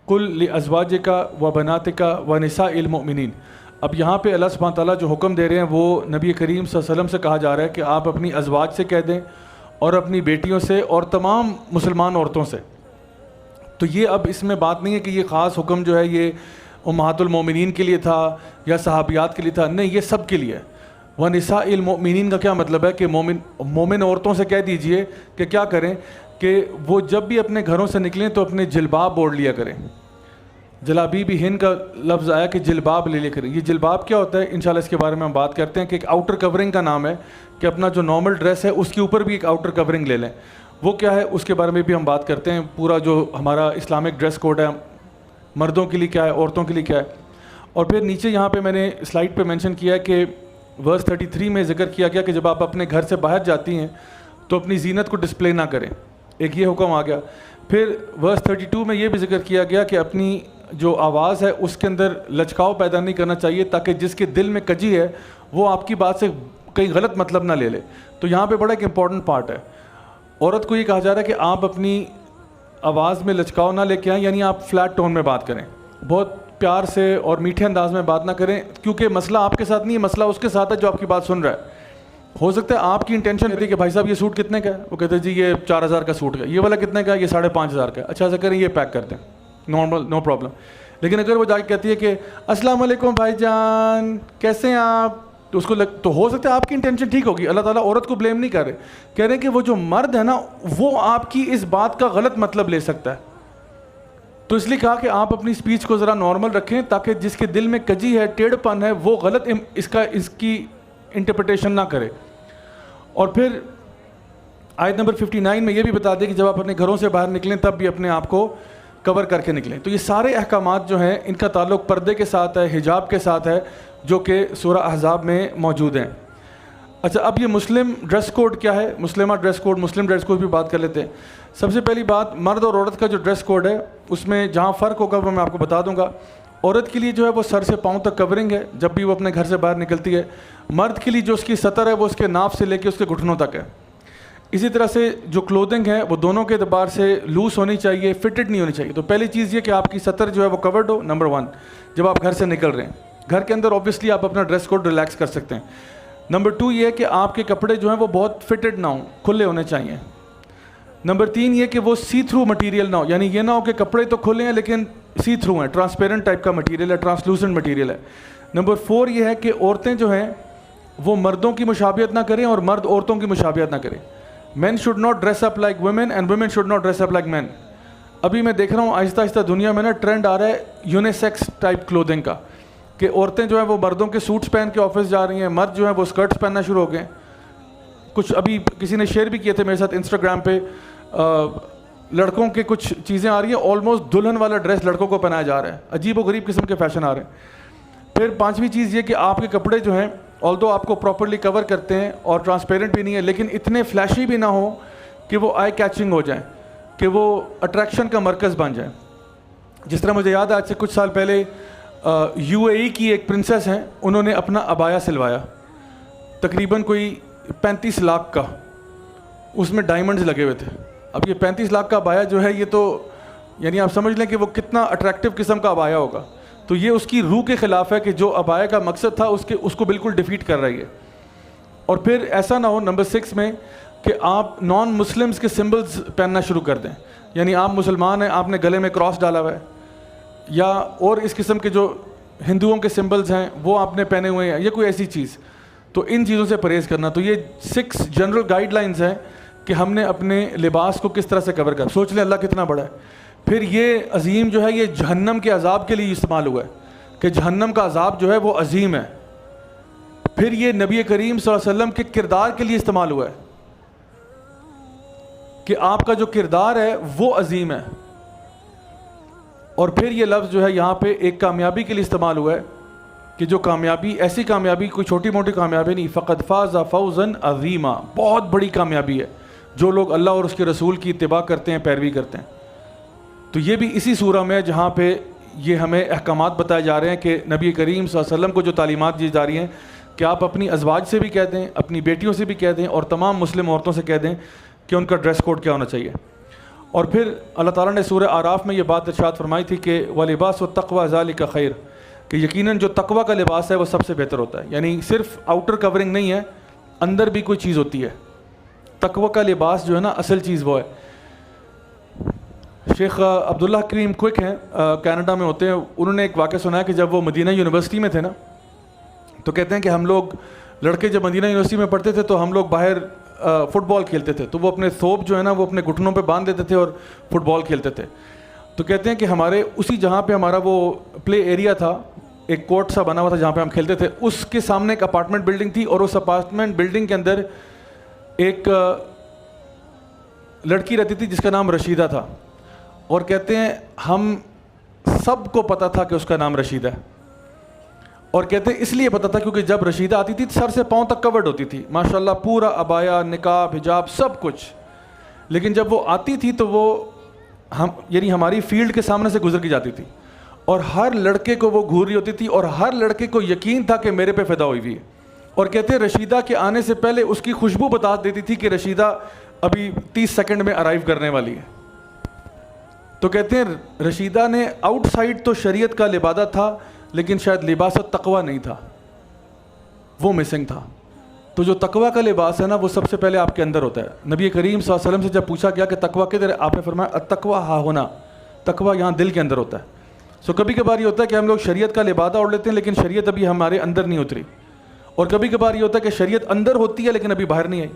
قل لازواجک و بناتک و نساء المؤمنین. اب یہاں پہ اللہ سبحانہ تعالیٰ جو حکم دے رہے ہیں وہ نبی کریم صلی اللہ علیہ وسلم سے کہا جا رہا ہے کہ آپ اپنی ازواج سے کہہ دیں اور اپنی بیٹیوں سے اور تمام مسلمان عورتوں سے. تو یہ اب اس میں بات نہیں ہے کہ یہ خاص حکم جو ہے یہ امہات المومنین کے لیے تھا یا صحابیات کے لیے تھا، نہیں، یہ سب کے لیے ہے. وَنِسَاءِ الْمُؤْمِنِينَ کا کیا مطلب ہے کہ مومن عورتوں سے کہہ دیجئے کہ کیا کریں کہ وہ جب بھی اپنے گھروں سے نکلیں تو اپنے جلباب اوڑھ لیا کریں. جلابیب ہند کا لفظ آیا کہ جلباب لے کریں. یہ جلباب کیا ہوتا ہے انشاءاللہ اس کے بارے میں ہم بات کرتے ہیں کہ ایک آؤٹر کورنگ کا نام ہے کہ اپنا جو نارمل ڈریس ہے اس کے اوپر بھی ایک آؤٹر کورنگ لے لیں. وہ کیا ہے اس کے بارے میں بھی ہم بات کرتے ہیں. پورا جو ہمارا اسلامک ڈریس کوڈ ہے مردوں کے لیے کیا ہے، عورتوں کے لیے کیا ہے. اور پھر نیچے یہاں پہ میں نے سلائڈ پہ مینشن کیا ہے کہ ورس 33 میں ذکر کیا گیا کہ جب آپ اپنے گھر سے باہر جاتی ہیں تو اپنی زینت کو ڈسپلے نہ کریں. ایک یہ حکم آ گیا. پھر ورس 32 میں یہ بھی ذکر کیا گیا کہ اپنی جو آواز ہے اس کے اندر لچکاؤ پیدا نہیں کرنا چاہیے تاکہ جس کے دل میں کجی ہے وہ آپ کی بات سے کہیں غلط مطلب نہ لے لے. تو یہاں پہ بڑا ایک امپورٹنٹ پارٹ ہے. عورت کو یہ کہا جا رہا ہے کہ آپ اپنی آواز میں لچکاؤ نہ لے کے آئیں، یعنی آپ فلیٹ ٹون میں بات کریں، بہت پیار سے اور میٹھے انداز میں بات نہ کریں، کیونکہ مسئلہ آپ کے ساتھ نہیں ہے، مسئلہ اس کے ساتھ ہے جو آپ کی بات سن رہا ہے. ہو سکتا ہے آپ کی انٹینشن رہتی ہے کہ بھائی صاحب یہ سوٹ کتنے کا ہے، وہ کہتے ہیں جی یہ 4000 کا سوٹ ہے. یہ والا کتنے کا ہے، یہ 5500 کا ہے. اچھا ایسا کریں یہ پیک کر دیں، نارمل، نو پرابلم. لیکن اگر وہ جا کے کہتی ہے کہ السلام علیکم بھائی جان کیسے ہیں آپ، تو اس کو تو ہو سکتا ہے آپ کی انٹینشن ٹھیک ہوگی. اللہ تعالیٰ عورت کو بلیم نہیں کر رہے، کہہ رہے ہیں کہ وہ جو مرد ہے نا وہ آپ کی اس بات کا غلط مطلب لے سکتا ہے. تو اس لیے کہا کہ آپ اپنی سپیچ کو ذرا نارمل رکھیں تاکہ جس کے دل میں کجی ہے، ٹیڑھ پن ہے، وہ غلط اس کی انٹرپریٹیشن نہ کرے. اور پھر آیت نمبر 59 میں یہ بھی بتا دیں کہ جب آپ اپنے گھروں سے باہر نکلیں تب بھی اپنے آپ کو کور کر کے نکلیں. تو یہ سارے احکامات جو ہیں ان کا تعلق پردے کے ساتھ ہے، حجاب کے ساتھ ہے، جو کہ سورہ احزاب میں موجود ہیں. اچھا اب یہ مسلم ڈریس کوڈ کیا ہے، مسلمہ ڈریس کوڈ، مسلم ڈریس کوڈ بھی بات کر لیتے ہیں. سب سے پہلی بات مرد اور عورت کا جو ڈریس کوڈ ہے اس میں جہاں فرق ہوگا وہ میں آپ کو بتا دوں گا. عورت کے لیے جو ہے وہ سر سے پاؤں تک کورنگ ہے جب بھی وہ اپنے گھر سے باہر نکلتی ہے. مرد کے لیے جو اس کی سطر ہے وہ اس کے ناف سے لے کے اس کے گھٹنوں تک ہے. اسی طرح سے جو کلودنگ ہے وہ دونوں کے اعتبار سے لوز ہونی چاہیے، فٹڈ نہیں ہونی چاہیے. تو پہلی چیز یہ کہ آپ کی سطر جو ہے وہ کورڈ ہو، نمبر 1 جب آپ گھر سے نکل رہے ہیں. گھر کے اندر اوبیسلی آپ اپنا ڈریس کوڈ ریلیکس کر سکتے ہیں. نمبر 2 یہ ہے کہ آپ کے کپڑے جو ہیں وہ بہت فٹڈ نہ ہوں، کھلے ہونے چاہیے. نمبر 3 یہ کہ وہ سی تھرو مٹیریل نہ ہو، یعنی یہ نہ ہو کہ کپڑے تو کھلے ہیں لیکن سی تھرو ہیں، ٹرانسپیرنٹ ٹائپ کا مٹیریل ہے، ٹرانسلوسنٹ مٹیریل ہے. نمبر 4 یہ ہے کہ عورتیں جو ہیں وہ مردوں کی مشابہت نہ کریں اور مرد عورتوں کی مشابہت نہ کریں. Men should not dress up like women and women should not dress up like men. ابھی میں دیکھ رہا ہوں آہستہ آہستہ دنیا میں نا ٹرینڈ آ رہا ہے یونیسیکس ٹائپ کلودنگ کا، کہ عورتیں جو ہیں وہ مردوں کے سوٹس پہن کے آفس جا رہی ہیں، مرد جو ہیں وہ اسکرٹس پہننا شروع ہو گئے. کچھ ابھی کسی نے شیئر بھی کیے تھے میرے ساتھ انسٹاگرام پہ، لڑکوں کے کچھ چیزیں آ رہی ہیں، آلموسٹ دلہن والا ڈریس لڑکوں کو پہنایا جا رہا ہے. عجیب و غریب قسم کے فیشن آ رہے ہیں. پھر 5ویں چیز یہ کہ آپ کے کپڑے جو ہیں آلدو آپ کو پراپرلی کور کرتے ہیں اور ٹرانسپیرنٹ بھی نہیں ہے لیکن اتنے فلیشی بھی نہ ہو کہ وہ آئی کیچنگ ہو جائیں، کہ وہ اٹریکشن کا مرکز بن جائیں. جس طرح مجھے یاد ہے آج سے کچھ سال پہلے UAE کی ایک پرنسس ہیں، انہوں نے اپنا عبایا سلوایا تقریباً کوئی 35 لاکھ کا، اس میں ڈائمنڈز لگے ہوئے تھے. اب یہ 35 لاکھ کا عبایا جو ہے یہ تو یعنی آپ سمجھ لیں کہ وہ کتنا اٹریکٹیو قسم کا عبایا ہوگا. تو یہ اس کی روح کے خلاف ہے کہ جو عبایا کا مقصد تھا اس کو بالکل ڈیفیٹ کر رہی ہے. اور پھر ایسا نہ ہو نمبر 6 میں کہ آپ نان مسلمز کے سمبلز پہننا شروع کر دیں، یعنی آپ مسلمان ہیں، آپ نے گلے میں کراس ڈالا ہوا ہے یا اور اس قسم کے جو ہندوؤں کے سمبلز ہیں وہ آپ نے پہنے ہوئے ہیں یا کوئی ایسی چیز. تو ان چیزوں سے پرہیز کرنا. تو یہ 6 جنرل گائیڈ لائنز ہیں کہ ہم نے اپنے لباس کو کس طرح سے کور کر. سوچ لیں اللہ کتنا بڑا ہے. پھر یہ عظیم جو ہے یہ جہنم کے عذاب کے لیے استعمال ہوا ہے کہ جہنم کا عذاب جو ہے وہ عظیم ہے. پھر یہ نبی کریم صلی اللہ علیہ وسلم کے کردار کے لیے استعمال ہوا ہے کہ آپ کا جو کردار ہے وہ عظیم ہے. اور پھر یہ لفظ جو ہے یہاں پہ ایک کامیابی کے لیے استعمال ہوا ہے کہ جو کامیابی، ایسی کامیابی کوئی چھوٹی موٹی کامیابی نہیں، فقد فاز فوزا عظیما، بہت بڑی کامیابی ہے جو لوگ اللہ اور اس کے رسول کی اتباع کرتے ہیں، پیروی کرتے ہیں. تو یہ بھی اسی سورہ میں جہاں پہ یہ ہمیں احکامات بتائے جا رہے ہیں کہ نبی کریم صلی اللہ علیہ وسلم کو جو تعلیمات دی جا رہی ہیں کہ آپ اپنی ازواج سے بھی کہہ دیں، اپنی بیٹیوں سے بھی کہہ دیں اور تمام مسلم عورتوں سے کہہ دیں کہ ان کا ڈریس کوڈ کیا ہونا چاہیے. اور پھر اللہ تعالیٰ نے سورہ اعراف میں یہ بات ارشاد فرمائی تھی کہ وَلِبَاسُ التَّقْوَىٰ ذَلِكَ خَيْرٌ، کہ یقیناً جو تقویٰ کا لباس ہے وہ سب سے بہتر ہوتا ہے. یعنی صرف آؤٹر کورنگ نہیں ہے، اندر بھی کوئی چیز ہوتی ہے. تقویٰ کا لباس جو ہے نا اصل چیز وہ ہے. شیخ عبداللہ کریم کوئک ہیں، کینیڈا میں ہوتے ہیں. انہوں نے ایک واقعہ سنا ہے کہ جب وہ مدینہ یونیورسٹی میں تھے نا، تو کہتے ہیں کہ ہم لوگ لڑکے جب مدینہ یونیورسٹی میں پڑھتے تھے تو ہم لوگ باہر فٹ بال کھیلتے تھے. تو وہ اپنے ثوب جو ہے نا وہ اپنے گھٹنوں پہ باندھ دیتے تھے اور فٹ بال کھیلتے تھے. تو کہتے ہیں کہ ہمارے اسی جہاں پہ ہمارا وہ پلے ایریا تھا، ایک کورٹ سا بنا ہوا تھا جہاں پہ ہم کھیلتے تھے، اس کے سامنے ایک اپارٹمنٹ بلڈنگ تھی، اور اس اپارٹمنٹ بلڈنگ کے اندر ایک لڑکی رہتی تھی جس کا نام رشیدہ تھا. اور کہتے ہیں ہم سب کو پتہ تھا کہ اس کا نام رشیدہ ہے. اور کہتے ہیں اس لیے پتہ تھا کیونکہ جب رشیدہ آتی تھی سر سے پاؤں تک کورڈ ہوتی تھی، ماشاءاللہ پورا عبایا، نقاب، حجاب، سب کچھ. لیکن جب وہ آتی تھی تو وہ یعنی ہماری فیلڈ کے سامنے سے گزر کے جاتی تھی، اور ہر لڑکے کو وہ گھور رہی ہوتی تھی، اور ہر لڑکے کو یقین تھا کہ میرے پہ فدا ہوئی ہوئی ہے. اور کہتے ہیں رشیدہ کے آنے سے پہلے اس کی خوشبو بتا دیتی تھی کہ رشیدہ ابھی 30 سیکنڈ میں ارائیو کرنے والی ہے. تو کہتے ہیں رشیدہ نے آؤٹ سائڈ تو شریعت کا لبادہ تھا، لیکن شاید لباس التقویٰ نہیں تھا، وہ مسنگ تھا. تو جو تقویٰ کا لباس ہے نا وہ سب سے پہلے آپ کے اندر ہوتا ہے. نبی کریم صلی اللہ علیہ وسلم سے جب پوچھا گیا کہ تقویٰ کدھر ہے، آپ نے فرمایا التقویٰ ہاں ہونا، تقویٰ یہاں دل کے اندر ہوتا ہے. سو کبھی کبھار یہ ہوتا ہے کہ ہم لوگ شریعت کا لبادہ اوڑھ لیتے ہیں لیکن شریعت ابھی ہمارے اندر نہیں اتری. اور کبھی کبھار یہ ہوتا ہے کہ شریعت اندر ہوتی ہے لیکن ابھی باہر نہیں آئی.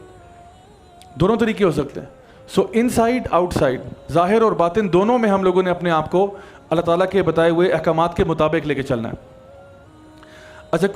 دونوں طریقے ہو سکتے ہیں. سو ان سائڈ آؤٹ سائڈ، ظاہر اور باطن دونوں میں ہم لوگوں نے اپنے آپ کو اللہ تعالیٰ کے بتائے ہوئے احکامات کے مطابق لے کے چلنا ہے. اچھا